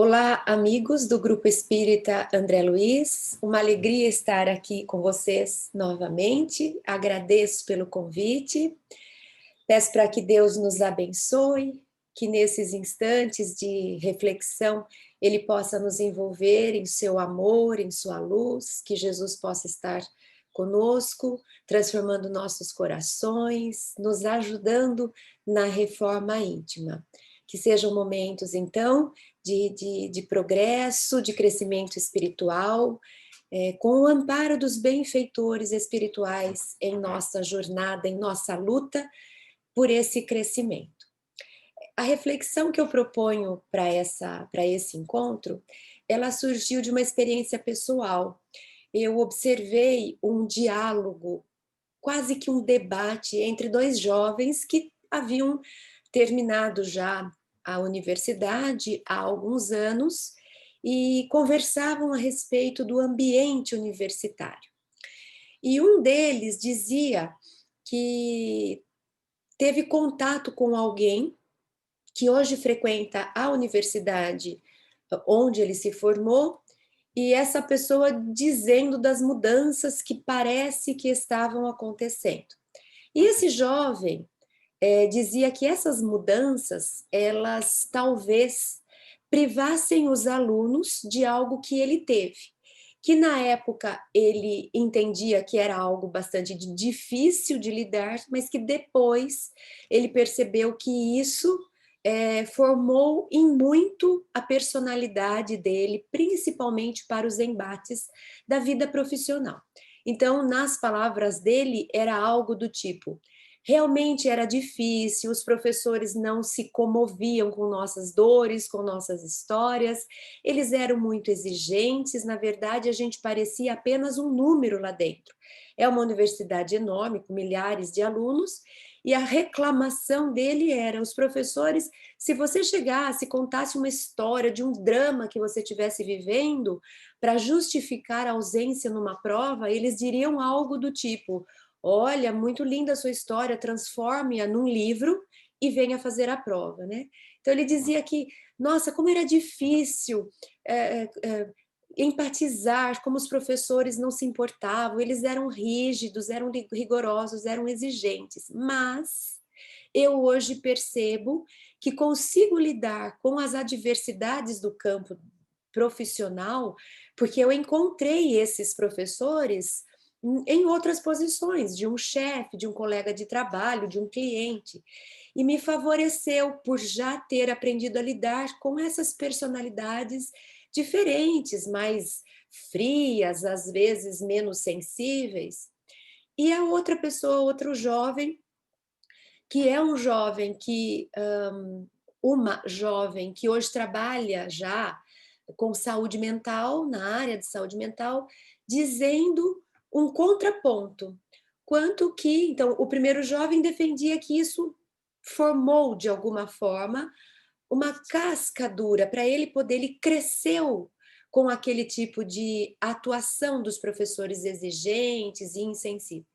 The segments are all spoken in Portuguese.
Olá, amigos do Grupo Espírita André Luiz. Uma alegria estar aqui com vocês novamente. Agradeço pelo convite. Peço para que Deus nos abençoe, que nesses instantes de reflexão Ele possa nos envolver em seu amor, em sua luz, que Jesus possa estar conosco, transformando nossos corações, nos ajudando na reforma íntima. Que sejam momentos, então, de progresso, de crescimento espiritual, com o amparo dos benfeitores espirituais em nossa jornada, em nossa luta por esse crescimento. A reflexão que eu proponho para esse encontro, ela surgiu de uma experiência pessoal. Eu observei um diálogo, quase que um debate entre dois jovens que haviam terminado já a universidade há alguns anos e conversavam a respeito do ambiente universitário. E um deles dizia que teve contato com alguém que hoje frequenta a universidade onde ele se formou, e essa pessoa dizendo das mudanças que parece que estavam acontecendo. E esse jovem dizia que essas mudanças, elas talvez privassem os alunos de algo que ele teve, que na época ele entendia que era algo bastante difícil de lidar, mas que depois ele percebeu que isso formou em muito a personalidade dele, principalmente para os embates da vida profissional. Então, nas palavras dele, era algo do tipo: realmente era difícil, os professores não se comoviam com nossas dores, com nossas histórias, eles eram muito exigentes, na verdade a gente parecia apenas um número lá dentro. É uma universidade enorme, com milhares de alunos, e a reclamação dele era: os professores, se você chegasse, contasse uma história de um drama que você estivesse vivendo, para justificar a ausência numa prova, eles diriam algo do tipo: olha, muito linda a sua história, transforme-a num livro e venha fazer a prova, né? Então ele dizia que, nossa, como era difícil empatizar, como os professores não se importavam, eles eram rígidos, eram rigorosos, eram exigentes, mas eu hoje percebo que consigo lidar com as adversidades do campo profissional, porque eu encontrei esses professores em outras posições, de um chefe, de um colega de trabalho, de um cliente, e me favoreceu por já ter aprendido a lidar com essas personalidades diferentes, mais frias, às vezes menos sensíveis. E a outra pessoa, outro jovem, que é um jovem que, uma jovem que hoje trabalha já com saúde mental, na área de saúde mental, dizendo um contraponto. Quanto que, então, o primeiro jovem defendia que isso formou, de alguma forma, uma casca dura para ele poder, ele cresceu com aquele tipo de atuação dos professores exigentes e insensíveis.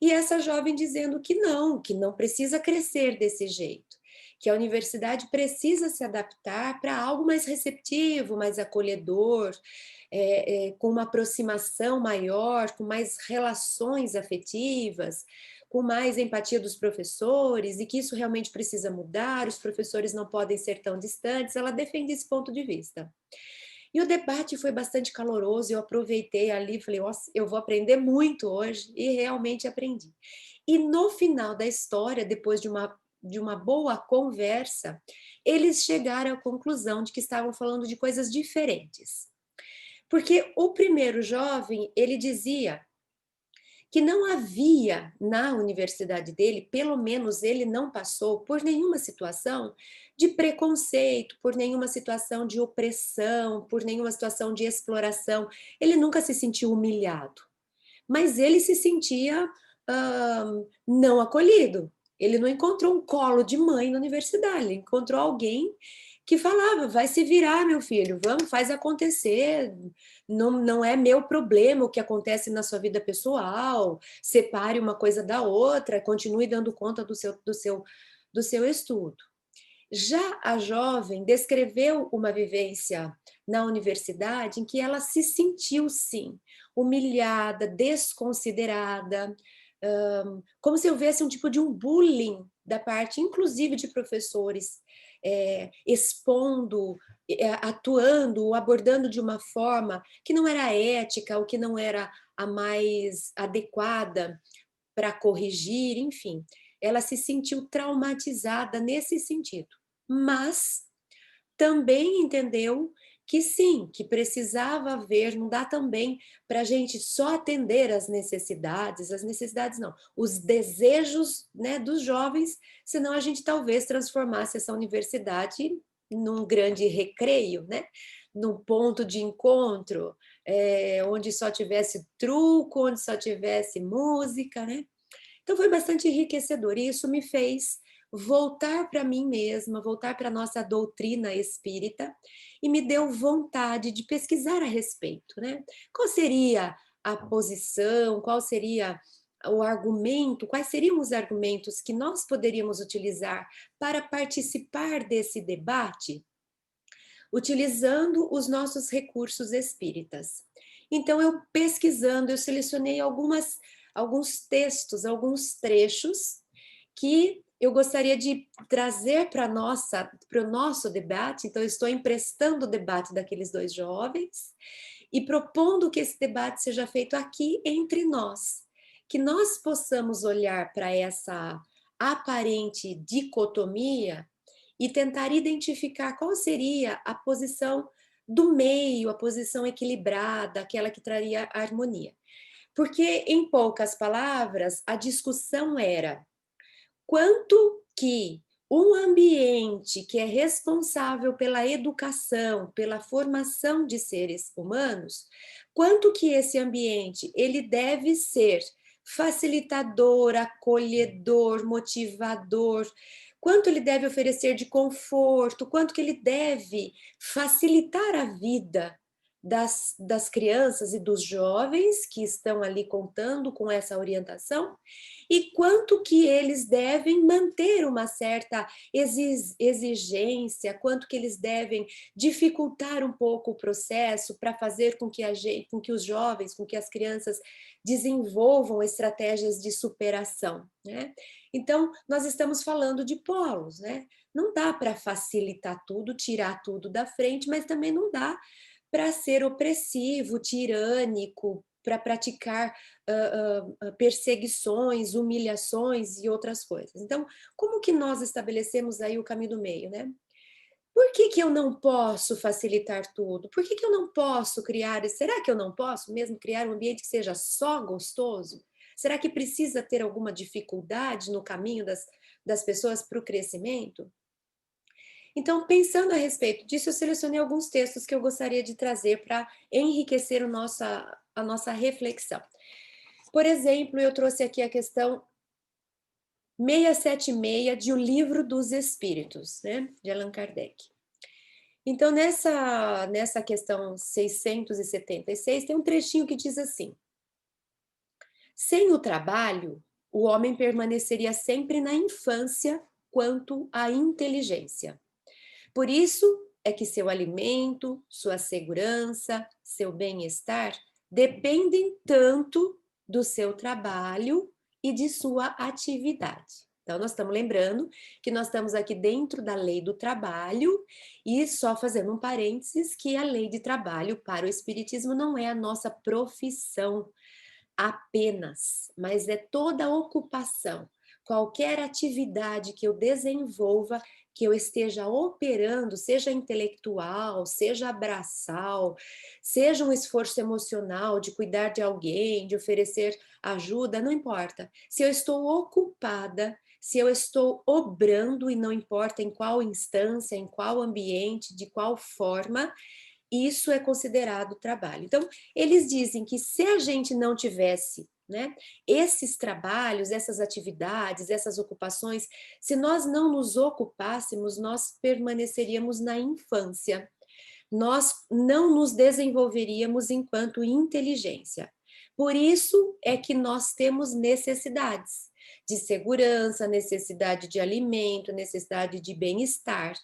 E essa jovem dizendo que não precisa crescer desse jeito, que a universidade precisa se adaptar para algo mais receptivo, mais acolhedor, com uma aproximação maior, com mais relações afetivas, com mais empatia dos professores, e que isso realmente precisa mudar, os professores não podem ser tão distantes. Ela defende esse ponto de vista. E o debate foi bastante caloroso, eu aproveitei ali, falei: nossa, eu vou aprender muito hoje, e realmente aprendi. E no final da história, depois de uma boa conversa, eles chegaram à conclusão de que estavam falando de coisas diferentes. Porque o primeiro jovem, ele dizia que não havia na universidade dele, pelo menos ele não passou por nenhuma situação de preconceito, por nenhuma situação de opressão, por nenhuma situação de exploração. Ele nunca se sentiu humilhado, mas ele se sentia não acolhido. Ele não encontrou um colo de mãe na universidade, ele encontrou alguém que falava: vai se virar, meu filho, vamos, faz acontecer, não é meu problema o que acontece na sua vida pessoal, separe uma coisa da outra, continue dando conta do seu estudo. Já a jovem descreveu uma vivência na universidade em que ela se sentiu, sim, humilhada, desconsiderada, como se houvesse um tipo de um bullying da parte, inclusive, de professores, expondo, atuando, abordando de uma forma que não era ética, ou que não era a mais adequada para corrigir, enfim. Ela se sentiu traumatizada nesse sentido, mas também entendeu que sim, que precisava haver, não dá também para a gente só atender as necessidades não, os desejos, né, dos jovens, senão a gente talvez transformasse essa universidade num grande recreio, né, num ponto de encontro, onde só tivesse truco, onde só tivesse música, né? Então foi bastante enriquecedor e isso me fez voltar para mim mesma, voltar para a nossa doutrina espírita e me deu vontade de pesquisar a respeito, né? Qual seria a posição, qual seria o argumento, quais seriam os argumentos que nós poderíamos utilizar para participar desse debate, utilizando os nossos recursos espíritas. Então, eu pesquisando, eu selecionei alguns textos, alguns trechos que eu gostaria de trazer para o nosso debate. Então, eu estou emprestando o debate daqueles dois jovens e propondo que esse debate seja feito aqui entre nós, que nós possamos olhar para essa aparente dicotomia e tentar identificar qual seria a posição do meio, a posição equilibrada, aquela que traria harmonia. Porque, em poucas palavras, a discussão era quanto que um ambiente que é responsável pela educação, pela formação de seres humanos, quanto que esse ambiente ele deve ser facilitador, acolhedor, motivador, quanto ele deve oferecer de conforto, quanto que ele deve facilitar a vida das crianças e dos jovens que estão ali contando com essa orientação, e quanto que eles devem manter uma certa exigência, quanto que eles devem dificultar um pouco o processo para fazer com que os jovens, com que as crianças desenvolvam estratégias de superação, né? Então, nós estamos falando de polos, né? Não dá para facilitar tudo, tirar tudo da frente, mas também não dá para ser opressivo, tirânico, para praticar perseguições, humilhações e outras coisas. Então, como que nós estabelecemos aí o caminho do meio, né? Por que que eu não posso facilitar tudo? Por que que eu não posso criar? Será que eu não posso mesmo criar um ambiente que seja só gostoso? Será que precisa ter alguma dificuldade no caminho das pessoas para o crescimento? Então, pensando a respeito disso, eu selecionei alguns textos que eu gostaria de trazer para enriquecer a nossa reflexão. Por exemplo, eu trouxe aqui a questão 676 de O Livro dos Espíritos, né, de Allan Kardec. Então, nessa questão 676, tem um trechinho que diz assim: sem o trabalho, o homem permaneceria sempre na infância quanto à inteligência. Por isso é que seu alimento, sua segurança, seu bem-estar dependem tanto do seu trabalho e de sua atividade. Então, nós estamos lembrando que nós estamos aqui dentro da lei do trabalho e só fazendo um parênteses que a lei de trabalho para o Espiritismo não é a nossa profissão apenas, mas é toda ocupação, qualquer atividade que eu desenvolva, que eu esteja operando, seja intelectual, seja braçal, seja um esforço emocional de cuidar de alguém, de oferecer ajuda, não importa. Se eu estou ocupada, se eu estou obrando, e não importa em qual instância, em qual ambiente, de qual forma, isso é considerado trabalho. Então, eles dizem que se a gente não tivesse, né, esses trabalhos, essas atividades, essas ocupações, se nós não nos ocupássemos, nós permaneceríamos na infância. Nós não nos desenvolveríamos enquanto inteligência. Por isso é que nós temos necessidades. de segurança, necessidade de alimento, necessidade de bem-estar.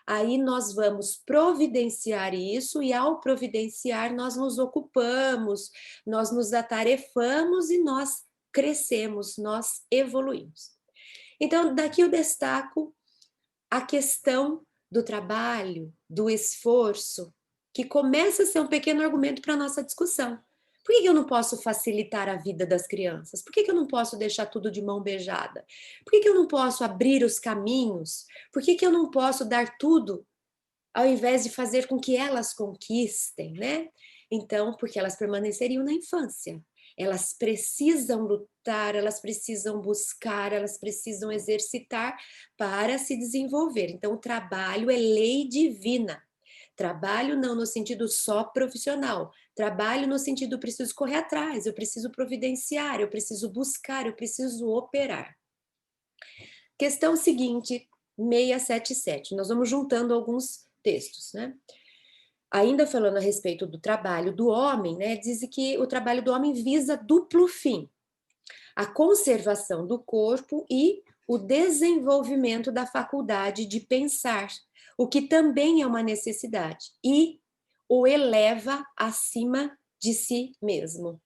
Aí nós vamos providenciar isso, e ao providenciar, nós nos ocupamos, nós nos atarefamos e nós crescemos, nós evoluímos. Então, daqui eu destaco a questão do trabalho, do esforço, que começa a ser um pequeno argumento para a nossa discussão. Por que eu não posso facilitar a vida das crianças? Por que eu não posso deixar tudo de mão beijada? Por que eu não posso abrir os caminhos? Por que eu não posso dar tudo ao invés de fazer com que elas conquistem, né? Então, porque elas permaneceriam na infância. Elas precisam lutar, elas precisam buscar, elas precisam exercitar para se desenvolver. Então, o trabalho é lei divina. Trabalho não no sentido só profissional, trabalho no sentido eu preciso correr atrás, eu preciso providenciar, eu preciso buscar, eu preciso operar. Questão seguinte, 677. Nós vamos juntando alguns textos, né? Ainda falando a respeito do trabalho do homem, né? Diz que o trabalho do homem visa duplo fim: a conservação do corpo e o desenvolvimento da faculdade de pensar, o que também é uma necessidade, e o eleva acima de si mesmo.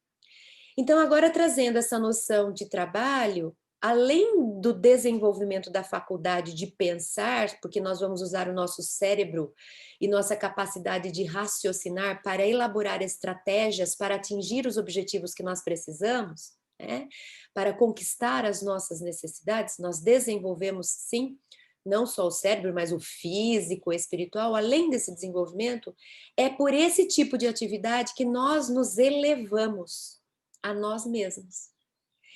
Então, agora trazendo essa noção de trabalho, além do desenvolvimento da faculdade de pensar, porque nós vamos usar o nosso cérebro e nossa capacidade de raciocinar para elaborar estratégias para atingir os objetivos que nós precisamos, né? Para conquistar as nossas necessidades, nós desenvolvemos sim, não só o cérebro, mas o físico, o espiritual. Além desse desenvolvimento, é por esse tipo de atividade que nós nos elevamos a nós mesmos.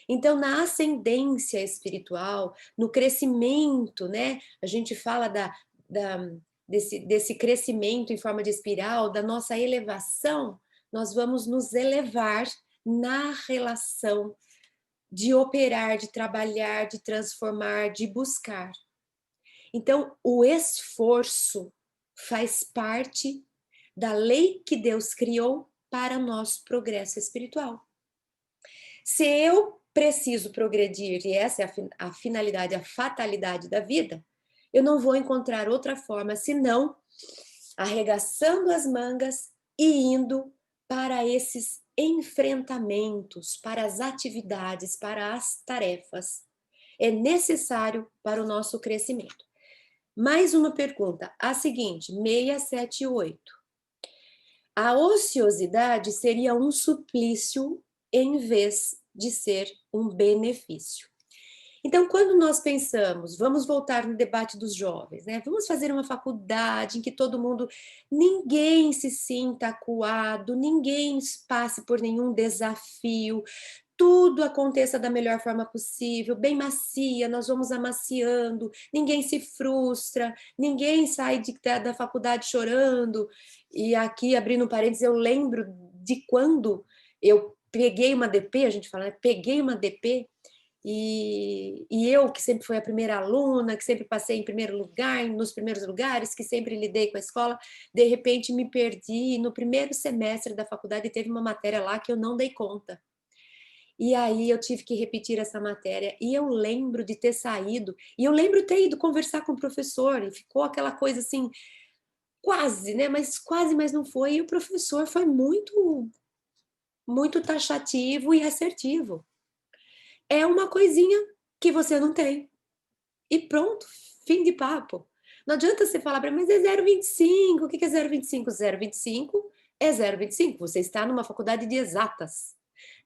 Então, na ascendência espiritual, no crescimento, né? A gente fala desse crescimento em forma de espiral, da nossa elevação, nós vamos nos elevar na relação de operar, de trabalhar, de transformar, de buscar. Então, o esforço faz parte da lei que Deus criou para o nosso progresso espiritual. Se eu preciso progredir, e essa é a finalidade, a fatalidade da vida, eu não vou encontrar outra forma senão arregaçando as mangas e indo para esses enfrentamentos, para as atividades, para as tarefas. É necessário para o nosso crescimento. Mais uma pergunta, a seguinte, 678. A ociosidade seria um suplício em vez de ser um benefício. Então, quando nós pensamos, vamos voltar no debate dos jovens, né? Vamos fazer uma faculdade em que todo mundo, ninguém se sinta acuado, ninguém passe por nenhum desafio, tudo aconteça da melhor forma possível, bem macia, nós vamos amaciando, ninguém se frustra, ninguém sai da faculdade chorando. E aqui, abrindo um parênteses, eu lembro de quando eu peguei uma DP, a gente fala, né? Peguei uma DP, e eu, que sempre fui a primeira aluna, que sempre passei em primeiro lugar, nos primeiros lugares, que sempre lidei com a escola, de repente me perdi, e no primeiro semestre da faculdade teve uma matéria lá que eu não dei conta. E aí eu tive que repetir essa matéria, e eu lembro de ter saído, e eu lembro de ter ido conversar com o professor, e ficou aquela coisa assim, quase, né, mas quase, mas não foi, e o professor foi muito, muito taxativo e assertivo. É uma coisinha que você não tem. E pronto, fim de papo. Não adianta você falar para mim, mas é 0,25, o que é 0,25? 0,25 é 0,25, você está numa faculdade de exatas.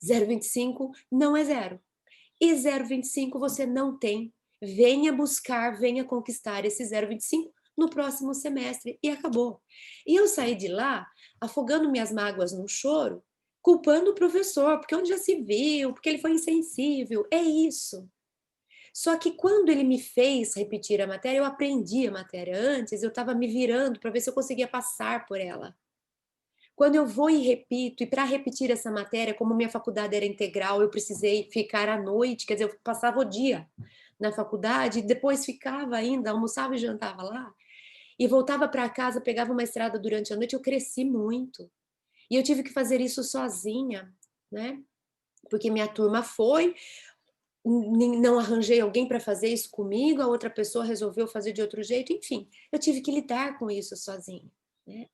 0,25 não é zero. E 0,25 você não tem. Venha buscar, venha conquistar esse 0,25 no próximo semestre. E acabou. E eu saí de lá, afogando minhas mágoas num choro, culpando o professor, porque onde já se viu, porque ele foi insensível. É isso. Só que quando ele me fez repetir a matéria, eu aprendi a matéria antes, eu estava me virando para ver se eu conseguia passar por ela. Quando eu vou e repito, e para repetir essa matéria, como minha faculdade era integral, eu precisei ficar à noite, quer dizer, eu passava o dia na faculdade, e depois ficava ainda, almoçava e jantava lá, e voltava para casa, pegava uma estrada durante a noite, eu cresci muito. E eu tive que fazer isso sozinha, né? Porque minha turma foi, não arranjei alguém para fazer isso comigo, a outra pessoa resolveu fazer de outro jeito, enfim, eu tive que lidar com isso sozinha, né.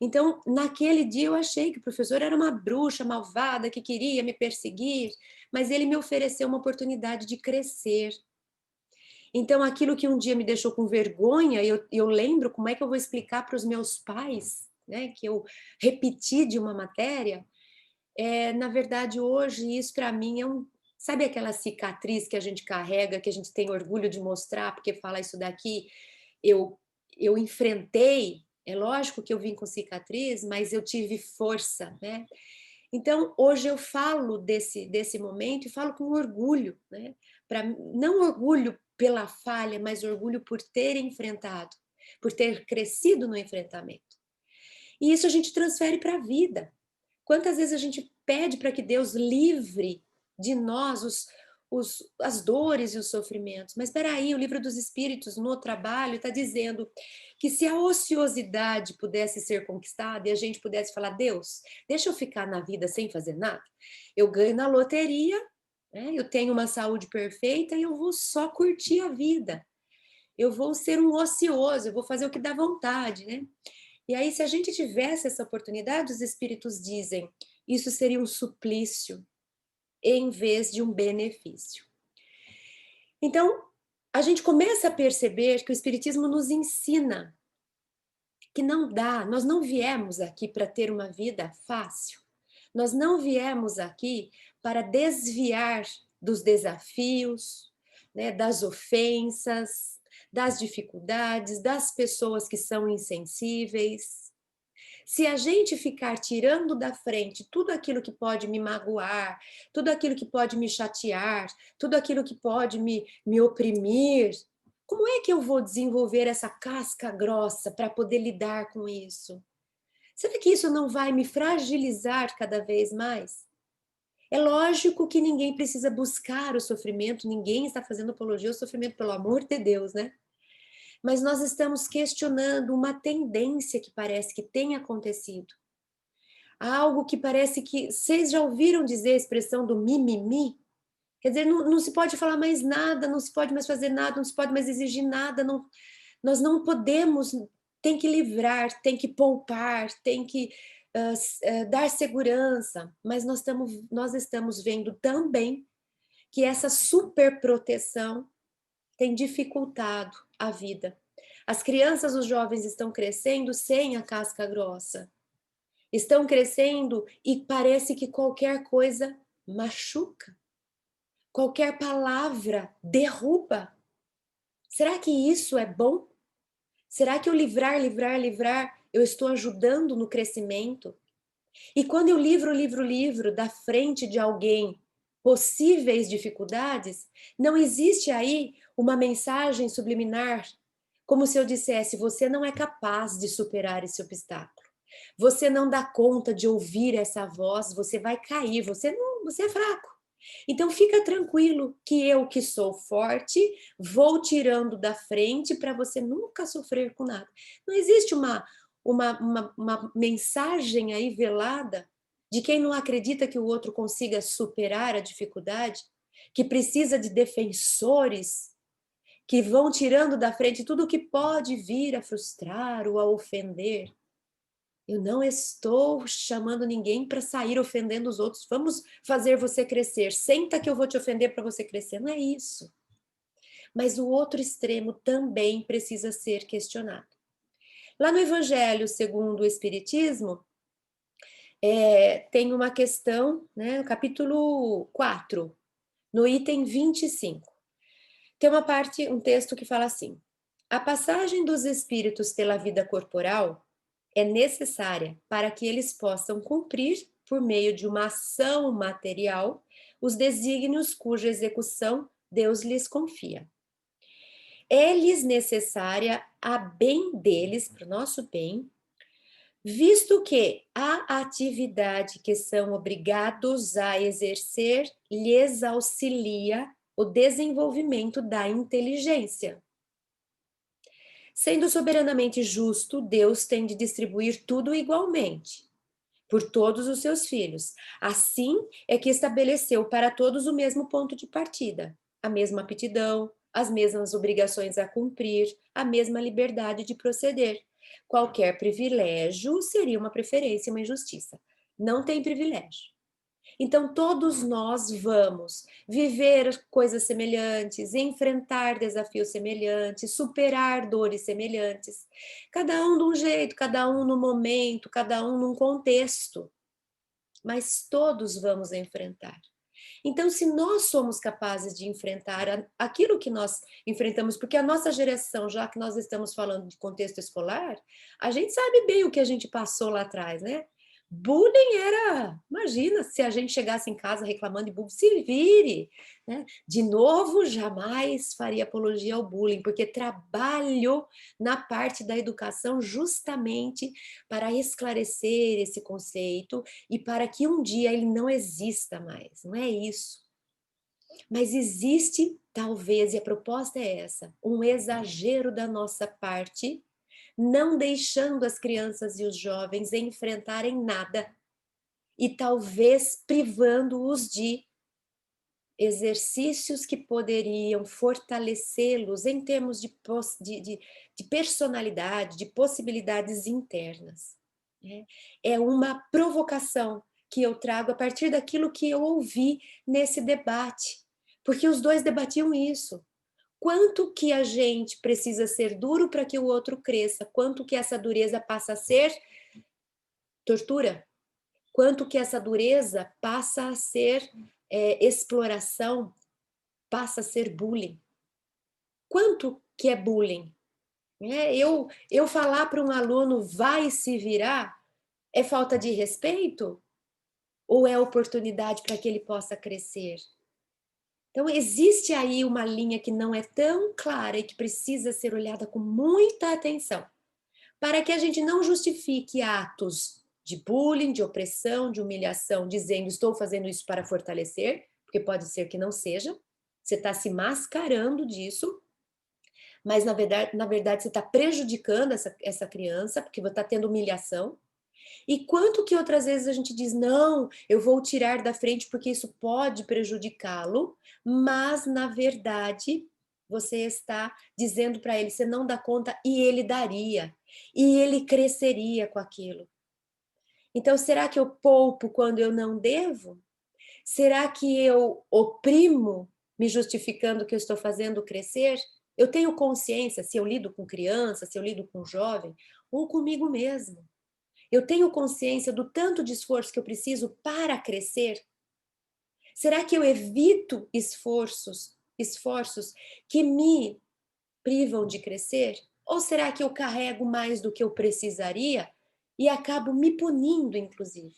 Então, naquele dia eu achei que o professor era uma bruxa malvada que queria me perseguir, mas ele me ofereceu uma oportunidade de crescer. Então, aquilo que um dia me deixou com vergonha, eu lembro como é que eu vou explicar para os meus pais, né, que eu repeti de uma matéria, na verdade, hoje, isso para mim é sabe aquela cicatriz que a gente carrega, que a gente tem orgulho de mostrar, porque fala: "Isso daqui eu eu enfrentei". É lógico que eu vim com cicatriz, mas eu tive força, né. Então, hoje eu falo desse momento e falo com orgulho, né, pra não orgulho pela falha, mas orgulho por ter enfrentado, por ter crescido no enfrentamento. E isso a gente transfere para a vida. Quantas vezes a gente pede para que Deus livre de nós as dores e os sofrimentos, mas espera aí, o livro dos Espíritos no trabalho está dizendo que se a ociosidade pudesse ser conquistada e a gente pudesse falar: Deus, deixa eu ficar na vida sem fazer nada, eu ganho na loteria, né, eu tenho uma saúde perfeita e eu vou só curtir a vida, eu vou ser um ocioso, eu vou fazer o que dá vontade, né? E aí, se a gente tivesse essa oportunidade, os espíritos dizem, isso seria um suplício em vez de um benefício. Então, a gente começa a perceber que o espiritismo nos ensina que não dá, nós não viemos aqui para ter uma vida fácil. Nós não viemos aqui para desviar dos desafios, né, das ofensas, das dificuldades, das pessoas que são insensíveis. Se a gente ficar tirando da frente tudo aquilo que pode me magoar, tudo aquilo que pode me chatear, tudo aquilo que pode me oprimir, como é que eu vou desenvolver essa casca grossa para poder lidar com isso? Será que isso não vai me fragilizar cada vez mais? É lógico que ninguém precisa buscar o sofrimento, ninguém está fazendo apologia ao sofrimento, pelo amor de Deus, né? Mas nós estamos questionando uma tendência que parece que tem acontecido. Algo que parece que vocês já ouviram dizer a expressão do mimimi? Quer dizer, não se pode falar mais nada, não se pode mais fazer nada, não se pode mais exigir nada, nós não podemos, tem que livrar, tem que poupar, tem que dar segurança, mas nós estamos vendo também que essa superproteção tem dificultado a vida. As crianças, os jovens estão crescendo sem a casca grossa. Estão crescendo e parece que qualquer coisa machuca. Qualquer palavra derruba. Será que isso é bom? Será que eu livrar, eu estou ajudando no crescimento? E quando eu livro da frente de alguém possíveis dificuldades, não existe aí uma mensagem subliminar, como se eu dissesse: você não é capaz de superar esse obstáculo. Você não dá conta de ouvir essa voz, você vai cair, você é fraco. Então fica tranquilo que eu que sou forte, vou tirando da frente para você nunca sofrer com nada. Não existe uma mensagem aí velada de quem não acredita que o outro consiga superar a dificuldade, que precisa de defensores que vão tirando da frente tudo o que pode vir a frustrar ou a ofender. Eu não estou chamando ninguém para sair ofendendo os outros. Vamos fazer você crescer. Senta que eu vou te ofender para você crescer. Não é isso. Mas o outro extremo também precisa ser questionado. Lá no Evangelho segundo o Espiritismo, tem uma questão, né, no capítulo 4, no item 25. Tem uma parte, um texto que fala assim: a passagem dos espíritos pela vida corporal é necessária para que eles possam cumprir, por meio de uma ação material, os desígnios cuja execução Deus lhes confia. É-lhes necessária a bem deles, para o nosso bem, visto que a atividade que são obrigados a exercer lhes auxilia o desenvolvimento da inteligência. Sendo soberanamente justo, Deus tem de distribuir tudo igualmente. por todos os seus filhos. Assim é que estabeleceu para todos o mesmo ponto de partida, a mesma aptidão, as mesmas obrigações a cumprir, a mesma liberdade de proceder. Qualquer privilégio seria uma preferência, uma injustiça. Não tem privilégio. Então, todos nós vamos viver coisas semelhantes, enfrentar desafios semelhantes, superar dores semelhantes, cada um de um jeito, cada um no momento, cada um num contexto, mas todos vamos enfrentar. Então, se nós somos capazes de enfrentar aquilo que nós enfrentamos, porque a nossa geração, já que nós estamos falando de contexto escolar, a gente sabe bem o que a gente passou lá atrás, né? Bullying era, imagina, se a gente chegasse em casa reclamando de bullying, se vire, né? De novo, jamais faria apologia ao bullying, porque trabalho na parte da educação justamente para esclarecer esse conceito e para que um dia ele não exista mais, não é isso. Mas existe, talvez, e a proposta é essa, um exagero da nossa parte, não deixando as crianças e os jovens enfrentarem nada e talvez privando-os de exercícios que poderiam fortalecê-los em termos de personalidade, de possibilidades internas. Né? É uma provocação que eu trago a partir daquilo que eu ouvi nesse debate, porque os dois debatiam isso. Quanto que a gente precisa ser duro para que o outro cresça, quanto que essa dureza passa a ser tortura, quanto que essa dureza passa a ser exploração, passa a ser bullying. Quanto que é bullying? Eu falar para um aluno vai se virar é falta de respeito? Ou é oportunidade para que ele possa crescer? Então, existe aí uma linha que não é tão clara e que precisa ser olhada com muita atenção, para que a gente não justifique atos de bullying, de opressão, de humilhação, dizendo estou fazendo isso para fortalecer, porque pode ser que não seja, você está se mascarando disso, mas na verdade você está prejudicando essa criança, porque você está tendo humilhação. E quanto que outras vezes a gente diz, não, eu vou tirar da frente porque isso pode prejudicá-lo, mas na verdade você está dizendo para ele, você não dá conta e ele daria, e ele cresceria com aquilo. Então, será que eu poupo quando eu não devo? Será que eu oprimo, me justificando que eu estou fazendo crescer? Eu tenho consciência, se eu lido com criança, se eu lido com jovem, ou comigo mesmo. Eu tenho consciência do tanto de esforço que eu preciso para crescer? Será que eu evito esforços que me privam de crescer? Ou será que eu carrego mais do que eu precisaria e acabo me punindo, inclusive?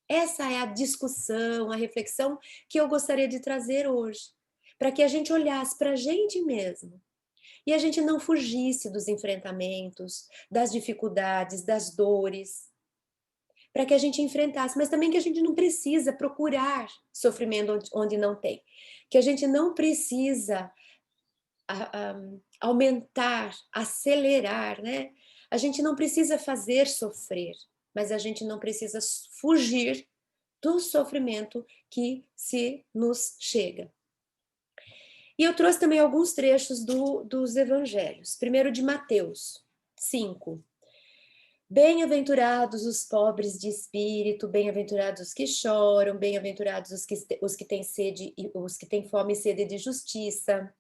Essa é a discussão, a reflexão que eu gostaria de trazer hoje, para que a gente olhasse para a gente mesmo e a gente não fugisse dos enfrentamentos, das dificuldades, das dores, para que a gente enfrentasse, mas também que a gente não precisa procurar sofrimento onde não tem, que a gente não precisa aumentar, acelerar, né? A gente não precisa fazer sofrer, mas a gente não precisa fugir do sofrimento que se nos chega. E eu trouxe também alguns trechos dos evangelhos. Primeiro de Mateus 5. Bem-aventurados os pobres de espírito, bem-aventurados os que choram, bem-aventurados os que têm sede, os que têm fome e sede de justiça.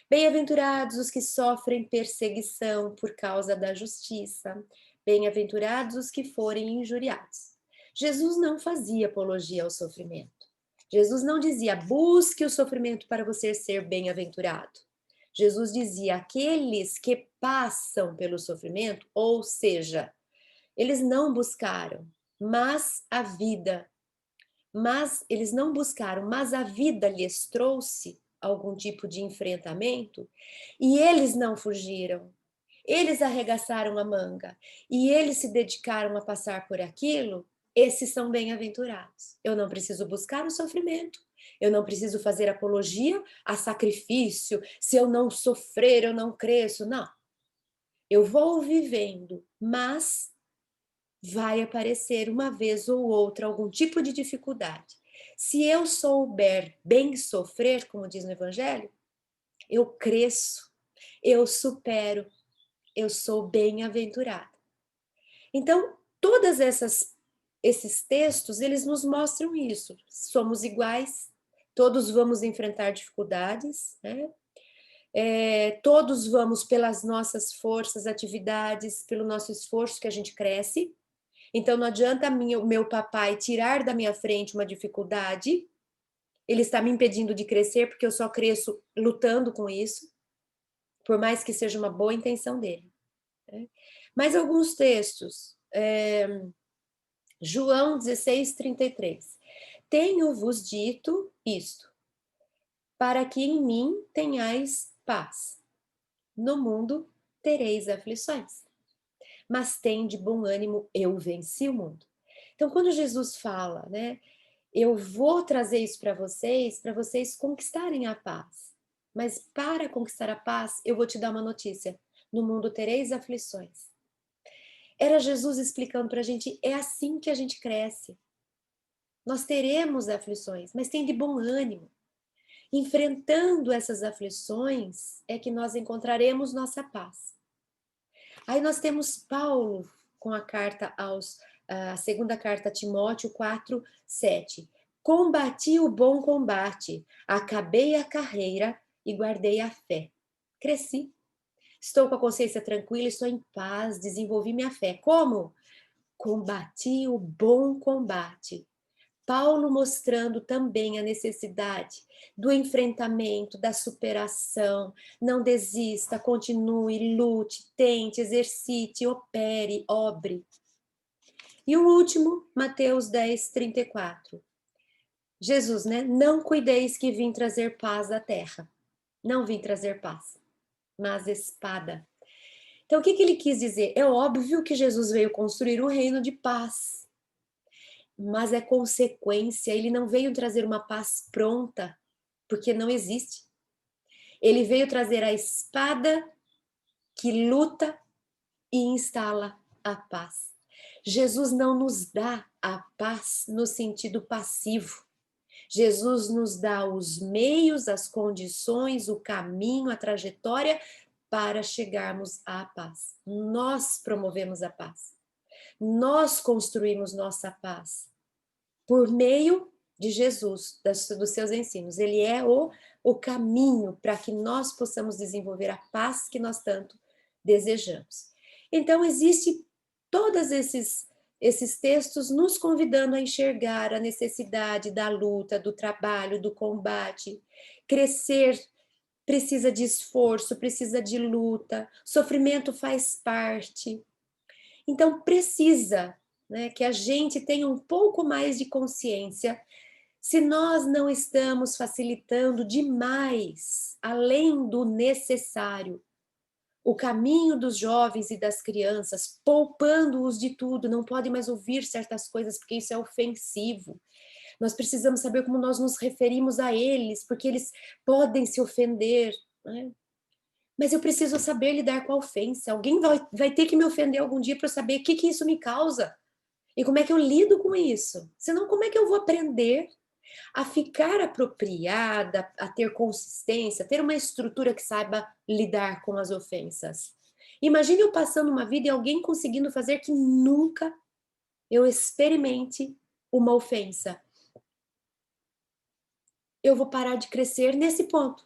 Bem-aventurados os que sofrem perseguição por causa da justiça. Bem-aventurados os que forem injuriados. Jesus não fazia apologia ao sofrimento. Jesus não dizia, busque o sofrimento para você ser bem-aventurado. Jesus dizia, aqueles que passam pelo sofrimento, ou seja, eles não buscaram, mas a vida. Mas eles não buscaram, mas a vida lhes trouxe algum tipo de enfrentamento e eles não fugiram. Eles arregaçaram a manga e eles se dedicaram a passar por aquilo. Esses são bem-aventurados. Eu não preciso buscar o sofrimento. Eu não preciso fazer apologia a sacrifício. Se eu não sofrer, eu não cresço. Não. Eu vou vivendo, mas vai aparecer uma vez ou outra algum tipo de dificuldade. Se eu souber bem sofrer, como diz no Evangelho, eu cresço, eu supero, eu sou bem-aventurada. Então, todas esses textos, eles nos mostram isso. Somos iguais, todos vamos enfrentar dificuldades, né? Todos vamos pelas nossas forças, atividades, pelo nosso esforço que a gente cresce. Então, não adianta o meu papai tirar da minha frente uma dificuldade, ele está me impedindo de crescer, porque eu só cresço lutando com isso, por mais que seja uma boa intenção dele. Né? Mas alguns textos, João 16:33. Tenho-vos dito isto, para que em mim tenhais paz. No mundo tereis aflições, mas tende bom ânimo, eu venci o mundo. Então, quando Jesus fala, né, eu vou trazer isso para vocês conquistarem a paz. Mas para conquistar a paz, eu vou te dar uma notícia. No mundo tereis aflições. Era Jesus explicando para a gente, é assim que a gente cresce. Nós teremos aflições, mas tem de bom ânimo. Enfrentando essas aflições é que nós encontraremos nossa paz. Aí nós temos Paulo com a segunda carta a Timóteo 4:7. Combati o bom combate, acabei a carreira e guardei a fé. Cresci. Estou com a consciência tranquila, estou em paz, desenvolvi minha fé. Como? Combati o bom combate. Paulo mostrando também a necessidade do enfrentamento, da superação. Não desista, continue, lute, tente, exercite, opere, obre. E o último, Mateus 10:34. Jesus, né? Não cuideis que vim trazer paz à terra. Não vim trazer paz, mas espada. Então, o que ele quis dizer? É óbvio que Jesus veio construir um reino de paz, mas é consequência. Ele não veio trazer uma paz pronta, porque não existe. Ele veio trazer a espada que luta e instala a paz. Jesus não nos dá a paz no sentido passivo. Jesus nos dá os meios, as condições, o caminho, a trajetória para chegarmos à paz. Nós promovemos a paz. Nós construímos nossa paz por meio de Jesus, dos seus ensinos. Ele é o caminho para que nós possamos desenvolver a paz que nós tanto desejamos. Então, existe todos esses textos nos convidando a enxergar a necessidade da luta, do trabalho, do combate. Crescer precisa de esforço, precisa de luta, sofrimento faz parte. Então, precisa, né, que a gente tenha um pouco mais de consciência se nós não estamos facilitando demais, além do necessário, o caminho dos jovens e das crianças, poupando-os de tudo, não podem mais ouvir certas coisas porque isso é ofensivo. Nós precisamos saber como nós nos referimos a eles, porque eles podem se ofender, né? Mas eu preciso saber lidar com a ofensa. Alguém vai ter que me ofender algum dia para eu saber o que isso me causa e como é que eu lido com isso. Senão, como é que eu vou aprender a ficar apropriada, a ter consistência, ter uma estrutura que saiba lidar com as ofensas? Imagine eu passando uma vida e alguém conseguindo fazer que nunca eu experimente uma ofensa. Eu vou parar de crescer nesse ponto.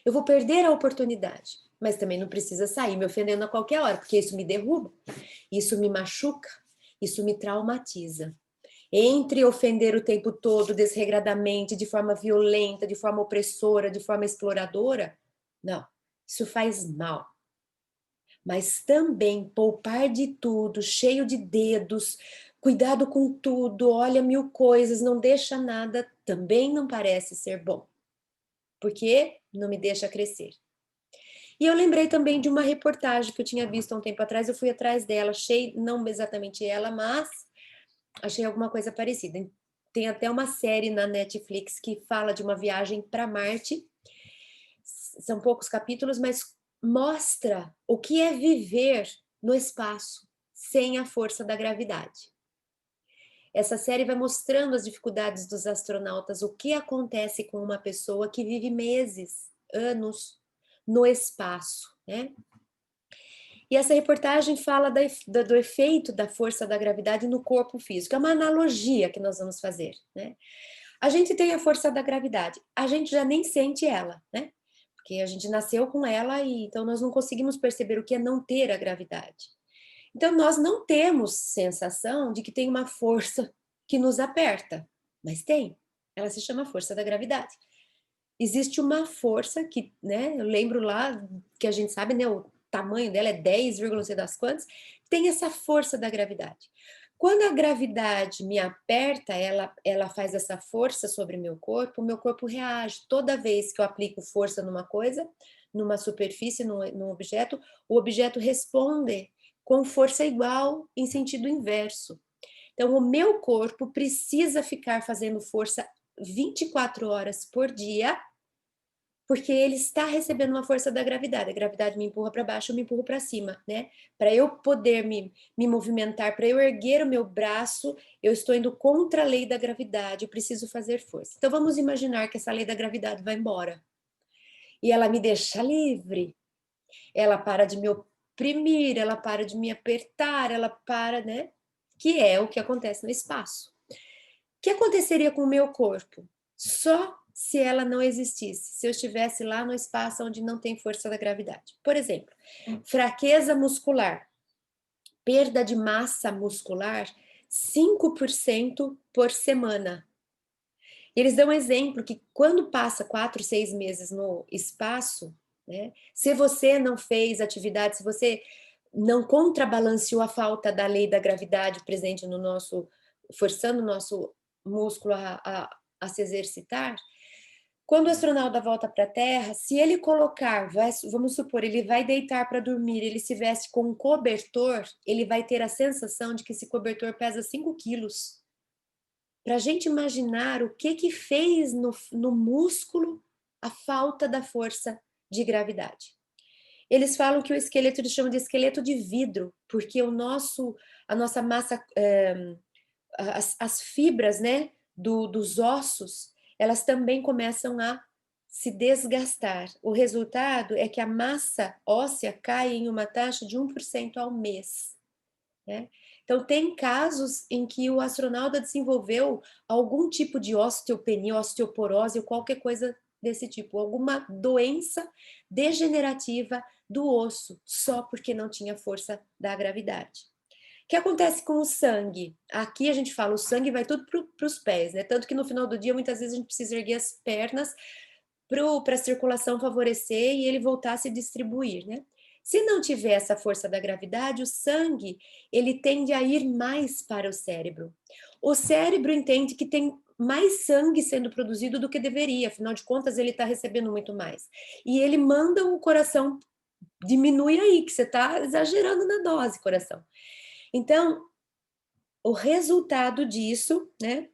Eu vou perder a oportunidade. Mas também não precisa sair me ofendendo a qualquer hora, porque isso me derruba, isso me machuca, isso me traumatiza. Entre ofender o tempo todo, desregradamente, de forma violenta, de forma opressora, de forma exploradora, não, isso faz mal. Mas também poupar de tudo, cheio de dedos, cuidado com tudo, olha mil coisas, não deixa nada, também não parece ser bom. Porque não me deixa crescer. E eu lembrei também de uma reportagem que eu tinha visto há um tempo atrás, eu fui atrás dela, achei, não exatamente ela, mas achei alguma coisa parecida. Tem até uma série na Netflix que fala de uma viagem para Marte. São poucos capítulos, mas mostra o que é viver no espaço, sem a força da gravidade. Essa série vai mostrando as dificuldades dos astronautas, o que acontece com uma pessoa que vive meses, anos no espaço, né? E essa reportagem fala do efeito da força da gravidade no corpo físico. É uma analogia que nós vamos fazer, né? A gente tem a força da gravidade, a gente já nem sente ela, né? Porque a gente nasceu com ela e então nós não conseguimos perceber o que é não ter a gravidade. Então nós não temos sensação de que tem uma força que nos aperta, mas tem. Ela se chama força da gravidade. Existe uma força que, né, eu lembro lá que a gente sabe, né, o tamanho dela é 10, não sei das quantas, tem essa força da gravidade. Quando a gravidade me aperta, ela faz essa força sobre o meu corpo reage. Toda vez que eu aplico força numa coisa, numa superfície, num objeto, o objeto responde com força igual em sentido inverso. Então, o meu corpo precisa ficar fazendo força 24 horas por dia, porque ele está recebendo uma força da gravidade. A gravidade me empurra para baixo, eu me empurro para cima, né? Para eu poder me movimentar, para eu erguer o meu braço, eu estou indo contra a lei da gravidade, eu preciso fazer força. Então vamos imaginar que essa lei da gravidade vai embora. E ela me deixa livre. Ela para de me oprimir, ela para de me apertar, ela para, né? Que é o que acontece no espaço. O que aconteceria com o meu corpo? Só se ela não existisse, se eu estivesse lá no espaço onde não tem força da gravidade. Por exemplo, fraqueza muscular, perda de massa muscular, 5% por semana. E eles dão um exemplo que quando passa 4, 6 meses no espaço, né, se você não fez atividade, se você não contrabalanceou a falta da lei da gravidade presente no nosso, forçando o nosso músculo a se exercitar, quando o astronauta volta para a Terra, se ele colocar, vamos supor, ele vai deitar para dormir, ele se veste com um cobertor, ele vai ter a sensação de que esse cobertor pesa 5 quilos. Para a gente imaginar o que fez no músculo a falta da força de gravidade. Eles falam que o esqueleto, eles chamam de esqueleto de vidro, porque a nossa massa, as fibras, né, dos ossos, elas também começam a se desgastar. O resultado é que a massa óssea cai em uma taxa de 1% ao mês, né? Então, tem casos em que o astronauta desenvolveu algum tipo de osteopenia, osteoporose ou qualquer coisa desse tipo, alguma doença degenerativa do osso, só porque não tinha força da gravidade. O que acontece com o sangue? Aqui a gente fala, o sangue vai tudo para os pés, né? Tanto que no final do dia, muitas vezes a gente precisa erguer as pernas para a circulação favorecer e ele voltar a se distribuir, né? Se não tiver essa força da gravidade, o sangue, ele tende a ir mais para o cérebro. O cérebro entende que tem mais sangue sendo produzido do que deveria, afinal de contas ele está recebendo muito mais. E ele manda o coração, diminui aí, que você está exagerando na dose, coração. Então, o resultado disso, né?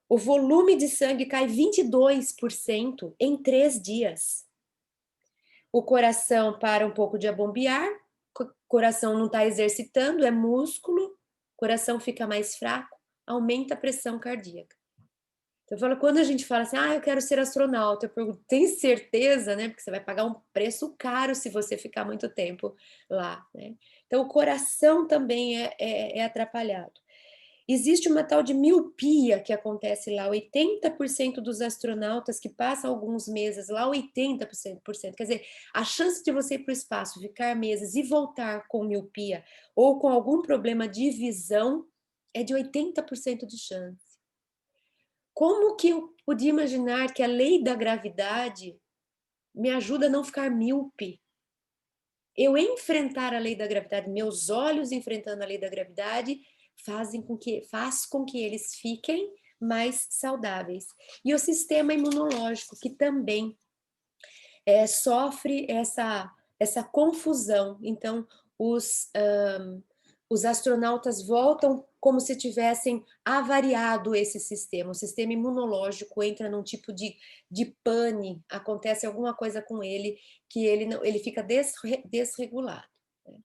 O volume de sangue cai 22% em 3 dias. O coração para um pouco de bombear, o coração não está exercitando, é músculo, o coração fica mais fraco, aumenta a pressão cardíaca. Então, quando a gente fala assim, eu quero ser astronauta, eu pergunto, tem certeza, né? Porque você vai pagar um preço caro se você ficar muito tempo lá, né? Então, o coração também é atrapalhado. Existe uma tal de miopia que acontece lá, 80% dos astronautas que passam alguns meses lá, 80%, quer dizer, a chance de você ir para o espaço, ficar meses e voltar com miopia ou com algum problema de visão é de 80% de chance. Como que eu podia imaginar que a lei da gravidade me ajuda a não ficar míope? Eu enfrentar a lei da gravidade, meus olhos enfrentando a lei da gravidade, faz com que eles fiquem mais saudáveis. E o sistema imunológico, que também sofre essa confusão. Então, os astronautas voltam como se tivessem avariado esse sistema. O sistema imunológico entra num tipo de pane, acontece alguma coisa com ele que ele fica desregulado. Né?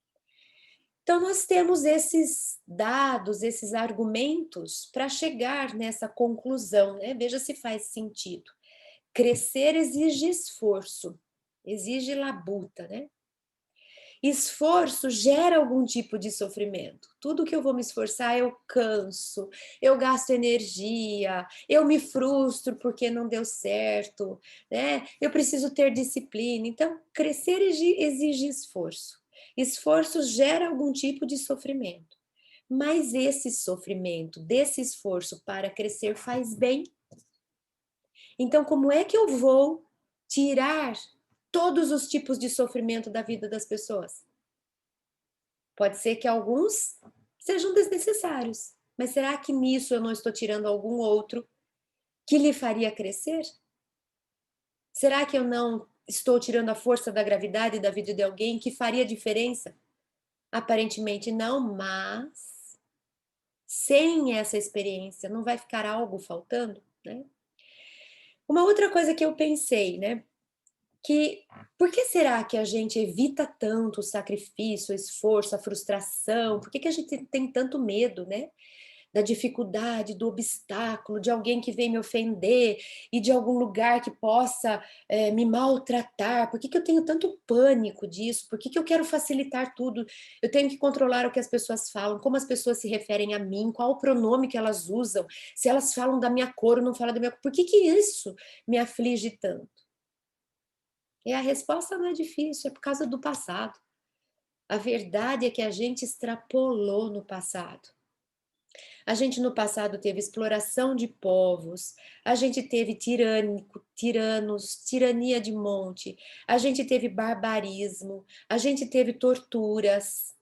Então, nós temos esses dados, esses argumentos para chegar nessa conclusão, né? Veja se faz sentido. Crescer exige esforço, exige labuta, né? Esforço gera algum tipo de sofrimento. Tudo que eu vou me esforçar, eu canso, eu gasto energia, eu me frustro porque não deu certo, né? Eu preciso ter disciplina. Então, crescer exige esforço. Esforço gera algum tipo de sofrimento. Mas esse sofrimento, desse esforço para crescer faz bem. Então, como é que eu vou tirar todos os tipos de sofrimento da vida das pessoas? Pode ser que alguns sejam desnecessários, mas será que nisso eu não estou tirando algum outro que lhe faria crescer? Será que eu não estou tirando a força da gravidade da vida de alguém que faria diferença? Aparentemente não, mas sem essa experiência não vai ficar algo faltando, né? Uma outra coisa que eu pensei, né? Que por que será que a gente evita tanto o sacrifício, o esforço, a frustração? Por que que a gente tem tanto medo, né? Da dificuldade, do obstáculo, de alguém que vem me ofender e de algum lugar que possa me maltratar. Por que que eu tenho tanto pânico disso? Por que que eu quero facilitar tudo? Eu tenho que controlar o que as pessoas falam, como as pessoas se referem a mim, qual o pronome que elas usam, se elas falam da minha cor ou não falam da minha cor. Por que que isso me aflige tanto? E a resposta não é difícil, é por causa do passado. A verdade é que a gente extrapolou no passado. A gente no passado teve exploração de povos, a gente teve tiranos, tirania de monte, a gente teve barbarismo, a gente teve torturas,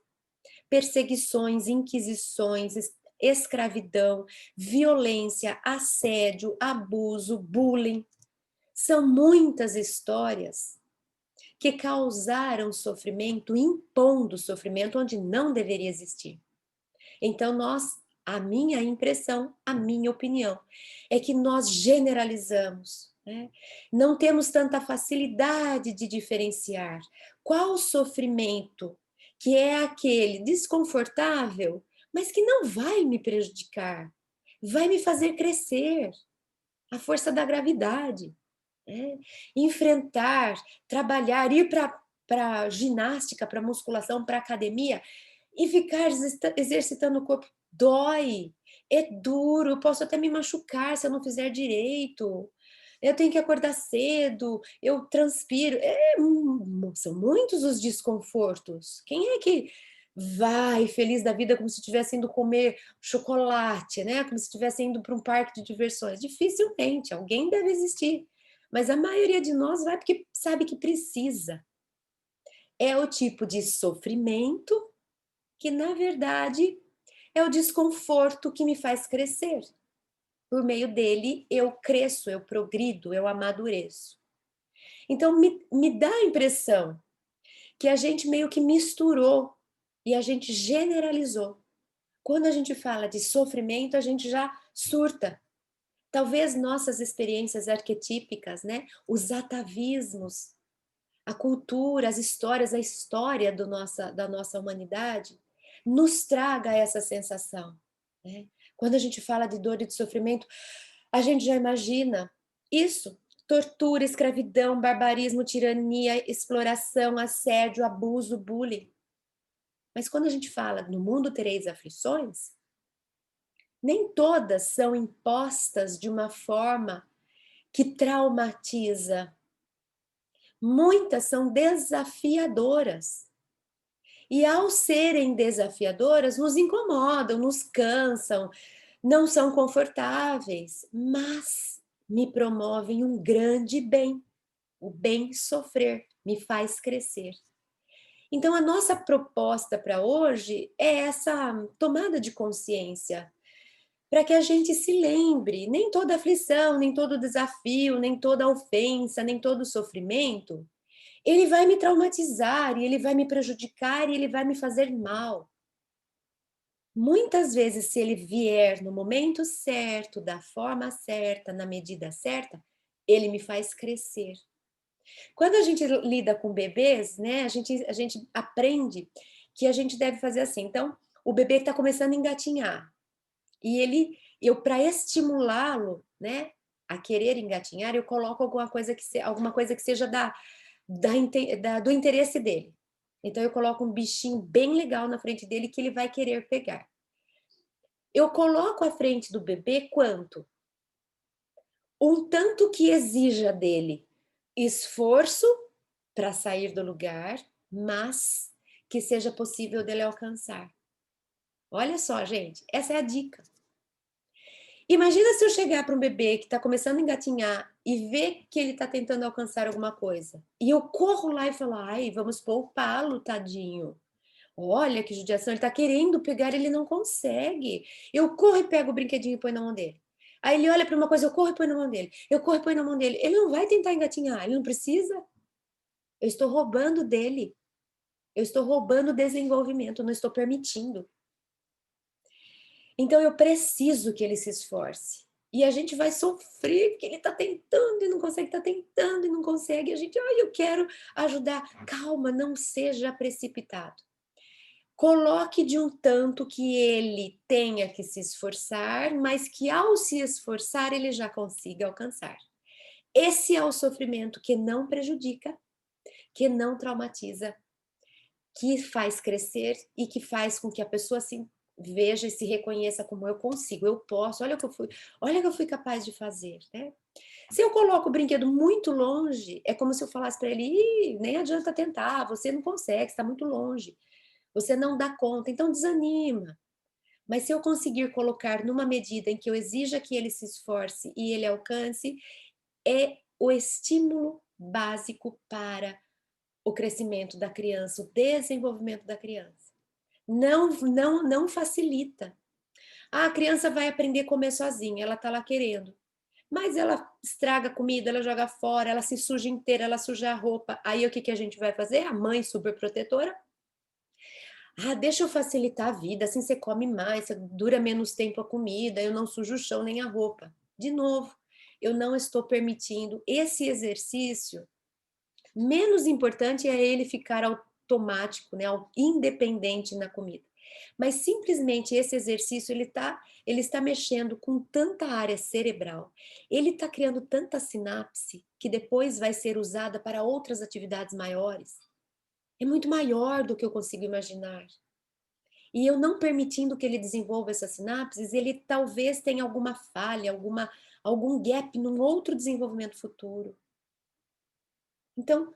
perseguições, inquisições, escravidão, violência, assédio, abuso, bullying. São muitas histórias que causaram sofrimento, impondo sofrimento onde não deveria existir. Então, a minha impressão, a minha opinião, é que nós generalizamos, né? Não temos tanta facilidade de diferenciar qual o sofrimento que é aquele desconfortável, mas que não vai me prejudicar, vai me fazer crescer, a força da gravidade, né? Enfrentar, trabalhar, ir para ginástica, para musculação, para academia, e ficar exercitando o corpo dói, é duro, eu posso até me machucar se eu não fizer direito. Eu tenho que acordar cedo, eu transpiro. São muitos os desconfortos. Quem é que vai feliz da vida como se estivesse indo comer chocolate, né? Como se estivesse indo para um parque de diversões? Dificilmente, alguém deve existir. Mas a maioria de nós vai porque sabe que precisa. É o tipo de sofrimento que, na verdade, é o desconforto que me faz crescer. Por meio dele, eu cresço, eu progrido, eu amadureço. Então, me dá a impressão que a gente meio que misturou e a gente generalizou. Quando a gente fala de sofrimento, a gente já surta. Talvez nossas experiências arquetípicas, né? Os atavismos, a cultura, as histórias, a história da nossa humanidade nos traga essa sensação, né? Quando a gente fala de dor e de sofrimento, a gente já imagina isso: tortura, escravidão, barbarismo, tirania, exploração, assédio, abuso, bullying. Mas quando a gente fala no mundo tereis aflições, nem todas são impostas de uma forma que traumatiza. Muitas são desafiadoras. E ao serem desafiadoras, nos incomodam, nos cansam, não são confortáveis, mas me promovem um grande bem. O bem sofrer me faz crescer. Então, a nossa proposta para hoje é essa tomada de consciência, para que a gente se lembre: nem toda aflição, nem todo desafio, nem toda ofensa, nem todo sofrimento ele vai me traumatizar, e ele vai me prejudicar, e ele vai me fazer mal. Muitas vezes, se ele vier no momento certo, da forma certa, na medida certa, ele me faz crescer. Quando a gente lida com bebês, né, a gente aprende que a gente deve fazer assim. Então, o bebê está começando a engatinhar, e eu para estimulá-lo, né, a querer engatinhar, eu coloco alguma coisa que seja do interesse dele. Então eu coloco um bichinho bem legal na frente dele que ele vai querer pegar. Eu coloco à frente do bebê quanto? Um tanto que exija dele esforço para sair do lugar, mas que seja possível dele alcançar. Olha só, gente, essa é a dica. Imagina se eu chegar para um bebê que está começando a engatinhar e ver que ele está tentando alcançar alguma coisa. E eu corro lá e falo, ai, vamos poupá-lo, tadinho. Olha que judiação, ele está querendo pegar, ele não consegue. Eu corro e pego o brinquedinho e põe na mão dele. Aí ele olha para uma coisa, eu corro e põe na mão dele. Eu corro e põe na mão dele. Ele não vai tentar engatinhar, ele não precisa. Eu estou roubando dele. Eu estou roubando o desenvolvimento, não estou permitindo. Então eu preciso que ele se esforce. E a gente vai sofrer porque ele está tentando e não consegue, está tentando e não consegue. A gente, ai, eu quero ajudar. Calma, não seja precipitado. Coloque de um tanto que ele tenha que se esforçar, mas que ao se esforçar ele já consiga alcançar. Esse é o sofrimento que não prejudica, que não traumatiza, que faz crescer e que faz com que a pessoa se veja e se reconheça como eu consigo, eu posso, olha o que eu fui capaz de fazer, né? Se eu coloco o brinquedo muito longe, é como se eu falasse para ele, ih, nem adianta tentar, você não consegue, está muito longe, você não dá conta, então desanima. Mas se eu conseguir colocar numa medida em que eu exija que ele se esforce e ele alcance, é o estímulo básico para o crescimento da criança, o desenvolvimento da criança. Não facilita. Ah, a criança vai aprender a comer sozinha, ela tá lá querendo. Mas ela estraga a comida, ela joga fora, ela se suja inteira, ela suja a roupa. Aí o que a gente vai fazer? A mãe super protetora. Ah, deixa eu facilitar a vida, assim você come mais, dura menos tempo a comida, eu não sujo o chão nem a roupa. De novo, eu não estou permitindo esse exercício. Menos importante é ele ficar automático, né, independente na comida. Mas simplesmente esse exercício ele está mexendo com tanta área cerebral, ele está criando tanta sinapse que depois vai ser usada para outras atividades maiores. É muito maior do que eu consigo imaginar. E eu não permitindo que ele desenvolva essas sinapses, ele talvez tenha alguma falha, algum gap num outro desenvolvimento futuro. Então,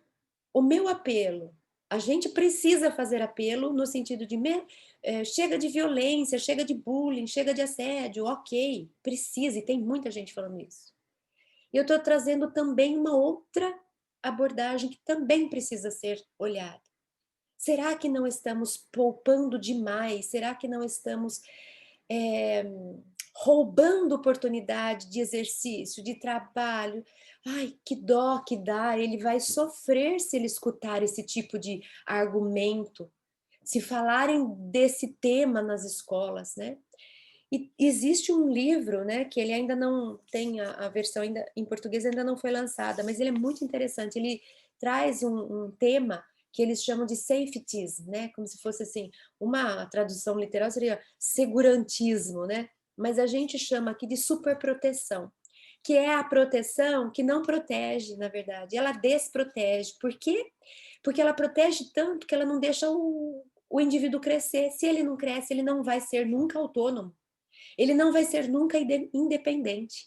o meu apelo, a gente precisa fazer apelo no sentido de chega de violência, chega de bullying, chega de assédio, ok, precisa, e tem muita gente falando isso. E eu estou trazendo também uma outra abordagem que também precisa ser olhada. Será que não estamos poupando demais? Será que não estamos é, roubando oportunidade de exercício, de trabalho? Ai, que dó que dá, ele vai sofrer se ele escutar esse tipo de argumento, se falarem desse tema nas escolas, né? E existe um livro, né, que ele ainda não tem a versão ainda em português ainda não foi lançada, mas ele é muito interessante. Ele traz um tema que eles chamam de safeties, né, como se fosse assim, uma tradução literal seria segurantismo, né? Mas a gente chama aqui de superproteção, que é a proteção que não protege, na verdade, ela desprotege. Por quê? Porque ela protege tanto que ela não deixa o indivíduo crescer. Se ele não cresce, ele não vai ser nunca autônomo. Ele não vai ser nunca independente.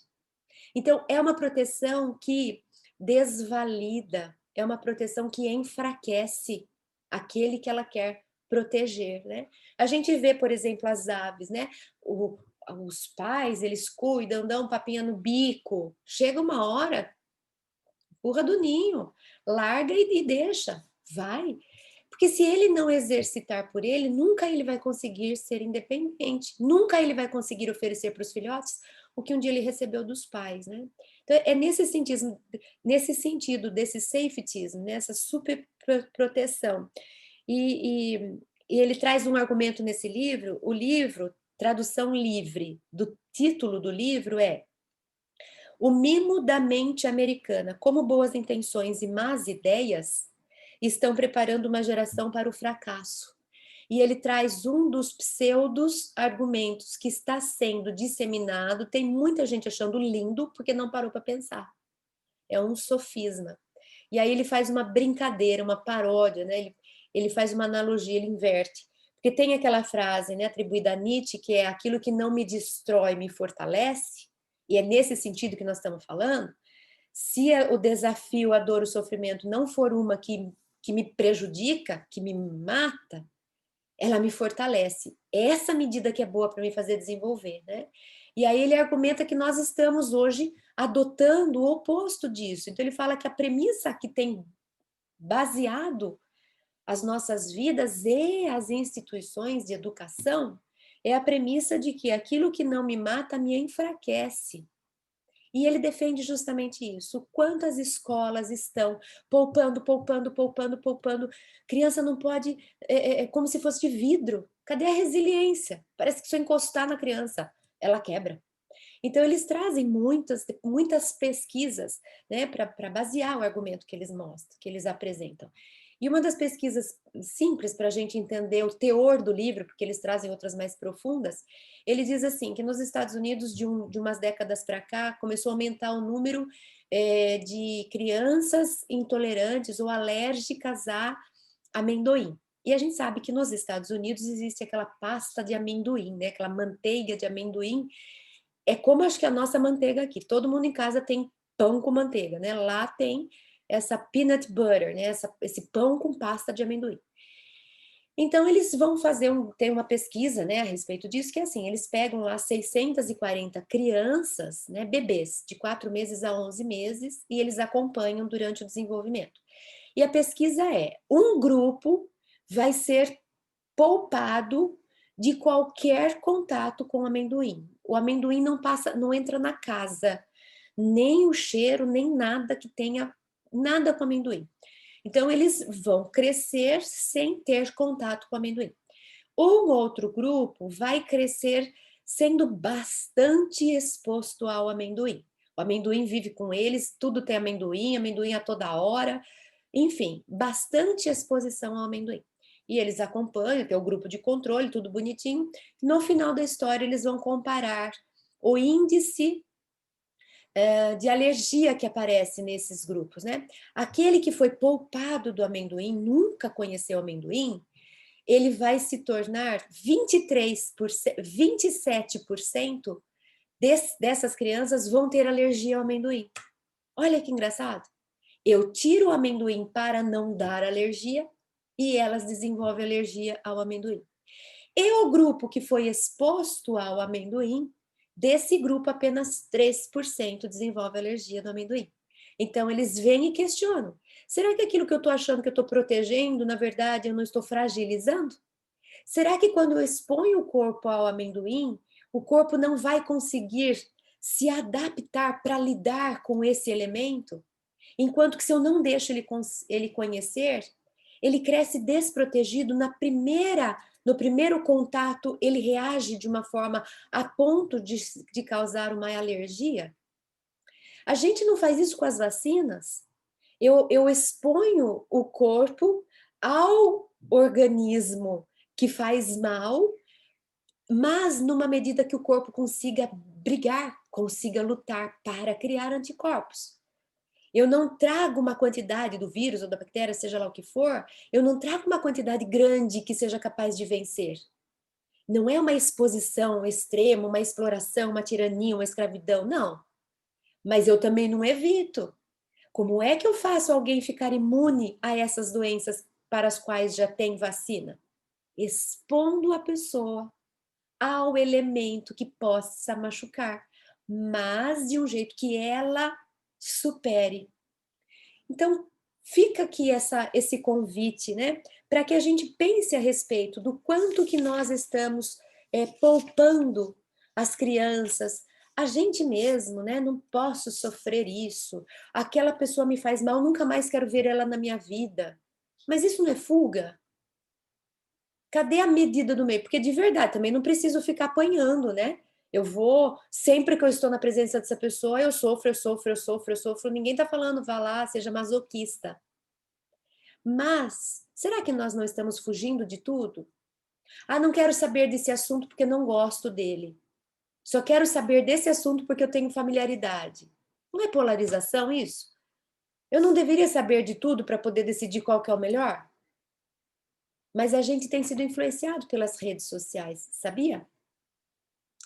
Então, é uma proteção que desvalida, é uma proteção que enfraquece aquele que ela quer proteger, né? A gente vê, por exemplo, as aves, né? Os pais, eles cuidam, dão papinha no bico. Chega uma hora, empurra do ninho, larga e deixa, vai. Porque se ele não exercitar por ele, nunca ele vai conseguir ser independente, nunca ele vai conseguir oferecer para os filhotes o que um dia ele recebeu dos pais, né? Então é nesse sentido desse safetyismo, nessa super proteção. E, e, e ele traz um argumento nesse livro, o livro, tradução livre, do título do livro é O Mimo da Mente Americana, como boas intenções e más ideias estão preparando uma geração para o fracasso. e ele traz um dos pseudos argumentos que está sendo disseminado, tem muita gente achando lindo, porque não parou para pensar. É um sofisma. E aí ele faz uma brincadeira, uma paródia, né? Ele faz uma analogia, ele inverte. Porque tem aquela frase, né, atribuída a Nietzsche, que é aquilo que não me destrói, me fortalece, e é nesse sentido que nós estamos falando. Se o desafio, a dor, o sofrimento não for uma que me prejudica, que me mata, ela me fortalece. Essa medida que é boa para me fazer desenvolver, né? E aí ele argumenta que nós estamos hoje adotando o oposto disso. Então ele fala que a premissa que tem baseado as nossas vidas e as instituições de educação é a premissa de que aquilo que não me mata me enfraquece. E ele defende justamente isso. Quantas escolas estão poupando, poupando, poupando, poupando. Criança não pode, é como se fosse de vidro. Cadê a resiliência? Parece que se eu encostar na criança, ela quebra. Então, eles trazem muitas pesquisas, né, para basear o argumento que eles mostram, que eles apresentam. E uma das pesquisas simples para a gente entender o teor do livro, porque eles trazem outras mais profundas, ele diz assim, que nos Estados Unidos, de umas décadas para cá, começou a aumentar o número de crianças intolerantes ou alérgicas a amendoim. E a gente sabe que nos Estados Unidos existe aquela pasta de amendoim, né, aquela manteiga de amendoim, é como acho que a nossa manteiga aqui. Todo mundo em casa tem pão com manteiga, né? Lá tem essa peanut butter, né? Esse pão com pasta de amendoim. Então, eles vão fazer, tem uma pesquisa, né, a respeito disso, que é assim, eles pegam lá 640 crianças, né, bebês, de 4 meses a 11 meses, e eles acompanham durante o desenvolvimento. E a pesquisa é, um grupo vai ser poupado de qualquer contato com amendoim. O amendoim não passa, não entra na casa, nem o cheiro, nem nada que tenha nada com amendoim. Então eles vão crescer sem ter contato com amendoim. Um outro grupo vai crescer sendo bastante exposto ao amendoim. O amendoim vive com eles, tudo tem amendoim, amendoim a toda hora, enfim, bastante exposição ao amendoim. E eles acompanham, tem o grupo de controle, tudo bonitinho. No final da história, eles vão comparar o índice de alergia que aparece nesses grupos, né? Aquele que foi poupado do amendoim, nunca conheceu amendoim, ele vai se tornar 23%, 27% dessas crianças vão ter alergia ao amendoim. Olha que engraçado. Eu tiro o amendoim para não dar alergia e elas desenvolvem alergia ao amendoim. E o grupo que foi exposto ao amendoim, desse grupo apenas 3% desenvolve alergia do amendoim. Então eles vêm e questionam: será que aquilo que eu estou achando que eu estou protegendo, na verdade eu não estou fragilizando? Será que quando eu exponho o corpo ao amendoim, o corpo não vai conseguir se adaptar para lidar com esse elemento? Enquanto que se eu não deixo ele conhecer, ele cresce desprotegido no primeiro contato, ele reage de uma forma a ponto de causar uma alergia. A gente não faz isso com as vacinas. Eu exponho o corpo ao organismo que faz mal, mas numa medida que o corpo consiga brigar, consiga lutar para criar anticorpos. Eu não trago uma quantidade do vírus ou da bactéria, seja lá o que for, eu não trago uma quantidade grande que seja capaz de vencer. Não é uma exposição extrema, uma exploração, uma tirania, uma escravidão, não. Mas eu também não evito. Como é que eu faço alguém ficar imune a essas doenças para as quais já tem vacina? Expondo a pessoa ao elemento que possa machucar, mas de um jeito que ela supere. Então, fica aqui esse convite, né, para que a gente pense a respeito do quanto que nós estamos poupando as crianças, a gente mesmo, né, não posso sofrer isso, aquela pessoa me faz mal, nunca mais quero ver ela na minha vida. Mas isso não é fuga? Cadê a medida do meio? Porque de verdade, também não preciso ficar apanhando, né? Eu vou, sempre que eu estou na presença dessa pessoa, eu sofro, eu sofro, eu sofro, eu sofro. Ninguém tá falando, vá lá, seja masoquista. Mas, será que nós não estamos fugindo de tudo? Ah, não quero saber desse assunto porque não gosto dele. Só quero saber desse assunto porque eu tenho familiaridade. Não é polarização isso? Eu não deveria saber de tudo para poder decidir qual que é o melhor? Mas a gente tem sido influenciado pelas redes sociais, sabia?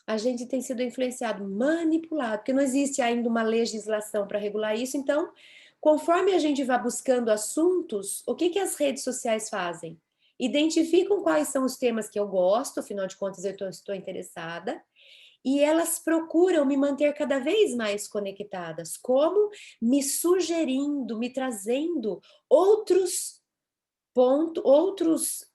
A gente tem sido influenciado, manipulado, porque não existe ainda uma legislação para regular isso. Então, conforme a gente vai buscando assuntos, o que que as redes sociais fazem? Identificam quais são os temas que eu gosto, afinal de contas eu estou interessada, e elas procuram me manter cada vez mais conectadas, como me sugerindo, me trazendo outros pontos, outros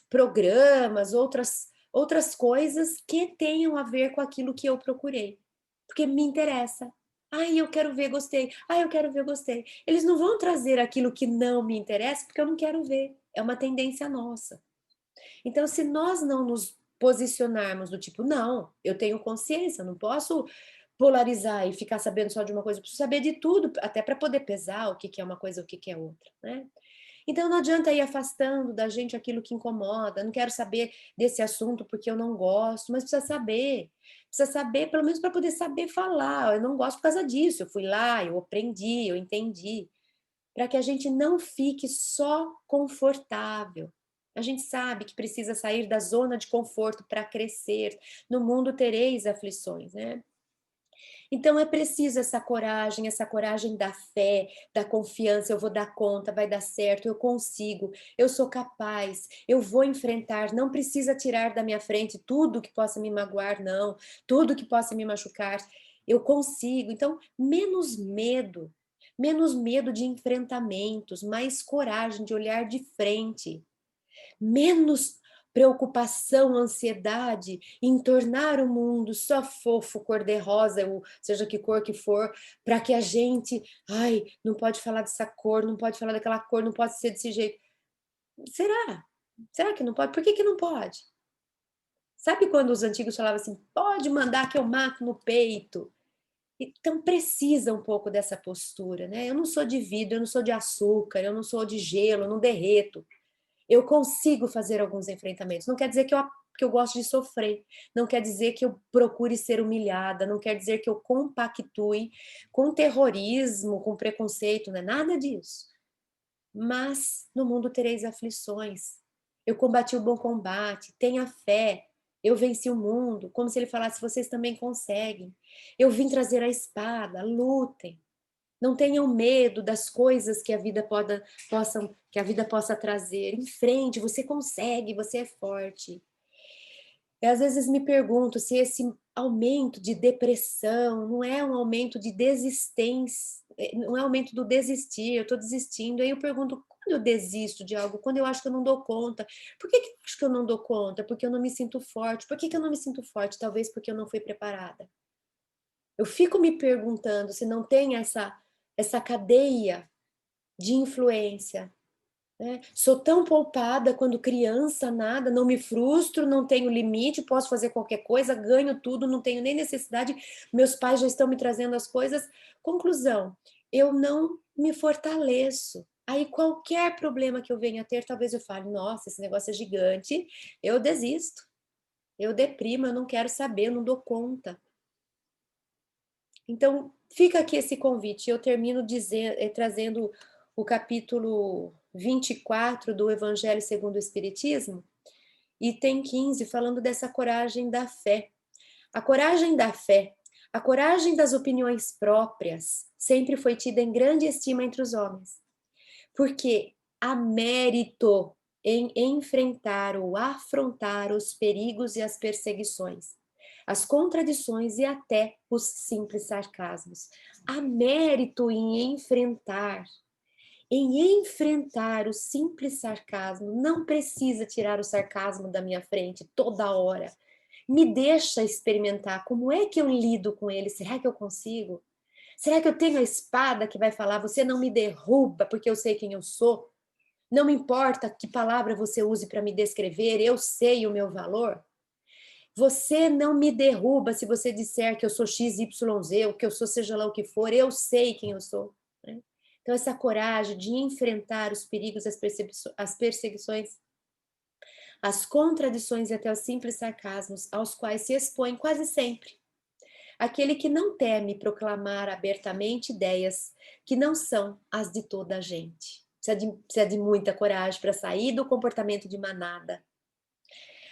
programas, outras coisas que tenham a ver com aquilo que eu procurei, porque me interessa. Ai, eu quero ver, gostei. Ai, eu quero ver, gostei. Eles não vão trazer aquilo que não me interessa, porque eu não quero ver. É uma tendência nossa. Então, se nós não nos posicionarmos do tipo, não, eu tenho consciência, não posso polarizar e ficar sabendo só de uma coisa, eu preciso saber de tudo, até para poder pesar o que que é uma coisa, o que que é outra, né? Então não adianta ir afastando da gente aquilo que incomoda, não quero saber desse assunto porque eu não gosto, mas precisa saber pelo menos para poder saber falar, eu não gosto por causa disso, eu fui lá, eu aprendi, eu entendi, para que a gente não fique só confortável. A gente sabe que precisa sair da zona de conforto para crescer. No mundo tereis aflições, né? Então é preciso essa coragem da fé, da confiança, eu vou dar conta, vai dar certo, eu consigo, eu sou capaz, eu vou enfrentar, não precisa tirar da minha frente tudo que possa me magoar, não, tudo que possa me machucar, eu consigo. Então, menos medo de enfrentamentos, mais coragem de olhar de frente, menos preocupação, ansiedade em tornar o mundo só fofo, cor-de-rosa, ou seja que cor que for, para que a gente, ai, não pode falar dessa cor, não pode falar daquela cor, não pode ser desse jeito. Será? Será que não pode? Por que que não pode? Sabe quando os antigos falavam assim, pode mandar que eu mato no peito? Então precisa um pouco dessa postura, né? Eu não sou de vidro, eu não sou de açúcar, eu não sou de gelo, eu não derreto. Eu consigo fazer alguns enfrentamentos. Não quer dizer que eu gosto de sofrer, não quer dizer que eu procure ser humilhada, não quer dizer que eu compactue com terrorismo, com preconceito, não é nada disso. Mas no mundo tereis aflições. Eu combati o bom combate, tenha fé. Eu venci o mundo, como se ele falasse, vocês também conseguem. Eu vim trazer a espada, lutem. Não tenham medo das coisas que a vida que a vida possa trazer. Em frente, você consegue, você é forte. E às vezes me pergunto se esse aumento de depressão não é um aumento de desistência, não é um aumento do desistir, eu estou desistindo. Aí eu pergunto, quando eu desisto de algo? Quando eu acho que eu não dou conta. Por que que eu acho que eu não dou conta? Porque eu não me sinto forte. Por que que eu não me sinto forte? Talvez porque eu não fui preparada. Eu fico me perguntando se não tem essa cadeia de influência, né? Sou tão poupada quando criança, nada, não me frustro, não tenho limite, posso fazer qualquer coisa, ganho tudo, não tenho nem necessidade, meus pais já estão me trazendo as coisas. Conclusão, eu não me fortaleço. Aí qualquer problema que eu venha a ter, talvez eu fale, nossa, esse negócio é gigante, eu desisto, eu deprimo, eu não quero saber, eu não dou conta. Então, fica aqui esse convite. Eu termino trazendo o capítulo 24 do Evangelho segundo o Espiritismo, e tem 15 falando dessa coragem da fé. A coragem da fé, a coragem das opiniões próprias, sempre foi tida em grande estima entre os homens, porque há mérito em enfrentar ou afrontar os perigos e as perseguições, as contradições e até os simples sarcasmos. Há mérito em enfrentar o simples sarcasmo. Não precisa tirar o sarcasmo da minha frente toda hora. Me deixa experimentar como é que eu lido com ele. Será que eu consigo? Será que eu tenho a espada que vai falar, você não me derruba porque eu sei quem eu sou? Não me importa que palavra você use para me descrever, eu sei o meu valor. Você não me derruba se você disser que eu sou X, Y, Z, ou que eu sou seja lá o que for, eu sei quem eu sou. Né? Então, essa coragem de enfrentar os perigos, as perseguições, as contradições e até os simples sarcasmos aos quais se expõe quase sempre aquele que não teme proclamar abertamente ideias que não são as de toda a gente. Precisa de muita coragem para sair do comportamento de manada.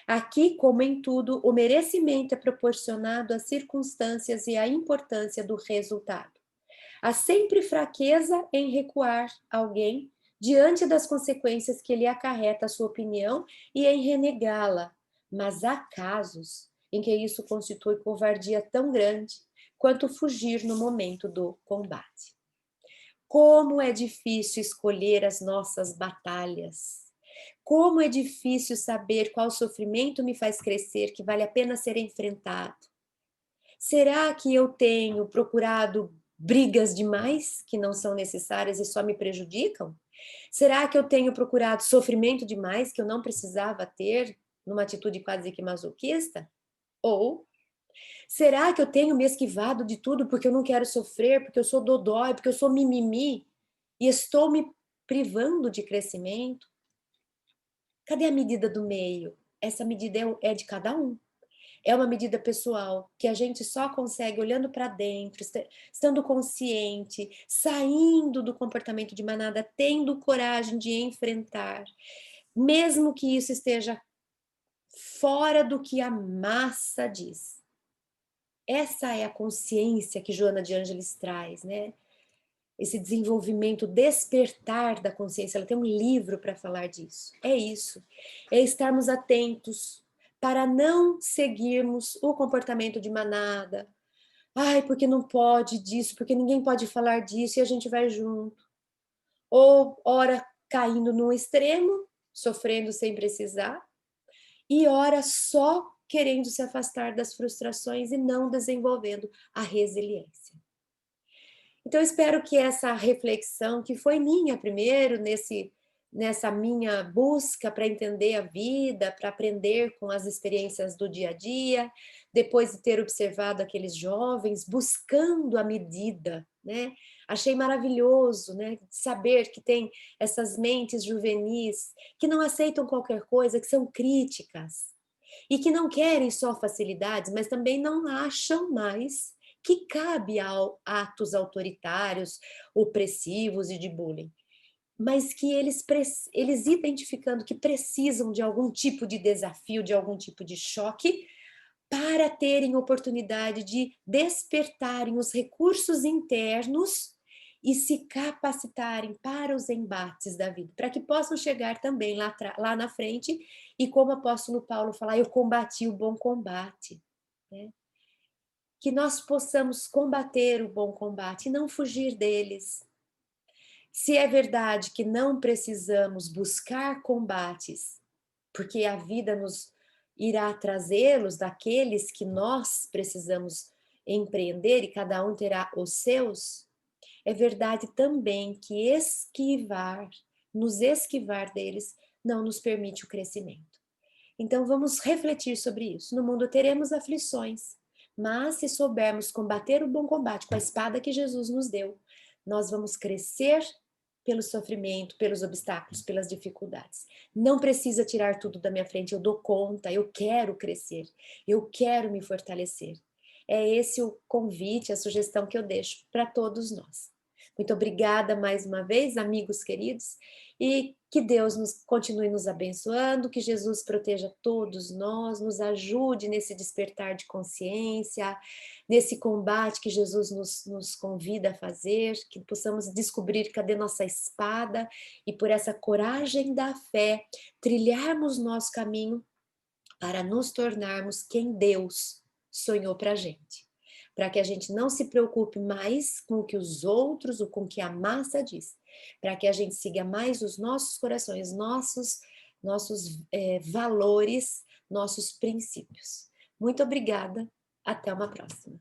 Aqui, como em tudo, o merecimento é proporcionado às circunstâncias e à importância do resultado. Há sempre fraqueza em recuar alguém diante das consequências que lhe acarreta a sua opinião e em renegá-la. Mas há casos em que isso constitui covardia tão grande quanto fugir no momento do combate. Como é difícil escolher as nossas batalhas. Como é difícil saber qual sofrimento me faz crescer, que vale a pena ser enfrentado. Será que eu tenho procurado brigas demais que não são necessárias e só me prejudicam? Será que eu tenho procurado sofrimento demais que eu não precisava ter numa atitude quase que masoquista? Ou será que eu tenho me esquivado de tudo porque eu não quero sofrer, porque eu sou dodói, porque eu sou mimimi e estou me privando de crescimento? Cadê a medida do meio? Essa medida é de cada um. É uma medida pessoal que a gente só consegue olhando para dentro, estando consciente, saindo do comportamento de manada, tendo coragem de enfrentar, mesmo que isso esteja fora do que a massa diz. Essa é a consciência que Joana de Ângeles traz, né? Esse desenvolvimento, despertar da consciência. Ela tem um livro para falar disso. É isso. É estarmos atentos para não seguirmos o comportamento de manada. Ai, porque não pode disso, porque ninguém pode falar disso e a gente vai junto. Ou, ora, caindo num extremo, sofrendo sem precisar, e ora só querendo se afastar das frustrações e não desenvolvendo a resiliência. Então, espero que essa reflexão, que foi minha primeiro, nessa minha busca para entender a vida, para aprender com as experiências do dia a dia, depois de ter observado aqueles jovens buscando a medida, né? Achei maravilhoso, né? Saber que tem essas mentes juvenis que não aceitam qualquer coisa, que são críticas e que não querem só facilidades, mas também não acham mais que cabe a atos autoritários, opressivos e de bullying, mas que eles identificando que precisam de algum tipo de desafio, de algum tipo de choque, para terem oportunidade de despertarem os recursos internos e se capacitarem para os embates da vida, para que possam chegar também lá na frente e, como o apóstolo Paulo fala, eu combati o bom combate, né? Que nós possamos combater o bom combate e não fugir deles. Se é verdade que não precisamos buscar combates, porque a vida nos irá trazê-los daqueles que nós precisamos empreender e cada um terá os seus, é verdade também que nos esquivar deles, não nos permite o crescimento. Então vamos refletir sobre isso. No mundo teremos aflições, mas se soubermos combater o bom combate com a espada que Jesus nos deu, nós vamos crescer pelo sofrimento, pelos obstáculos, pelas dificuldades. Não precisa tirar tudo da minha frente, eu dou conta, eu quero crescer, eu quero me fortalecer. É esse o convite, a sugestão que eu deixo para todos nós. Muito obrigada mais uma vez, amigos queridos, e que Deus continue nos abençoando, que Jesus proteja todos nós, nos ajude nesse despertar de consciência, nesse combate que Jesus nos convida a fazer, que possamos descobrir cadê nossa espada e por essa coragem da fé, trilharmos nosso caminho para nos tornarmos quem Deus sonhou para a gente. Para que a gente não se preocupe mais com o que os outros ou com o que a massa diz, para que a gente siga mais os nossos corações, nossos valores, nossos princípios. Muito obrigada, até uma próxima.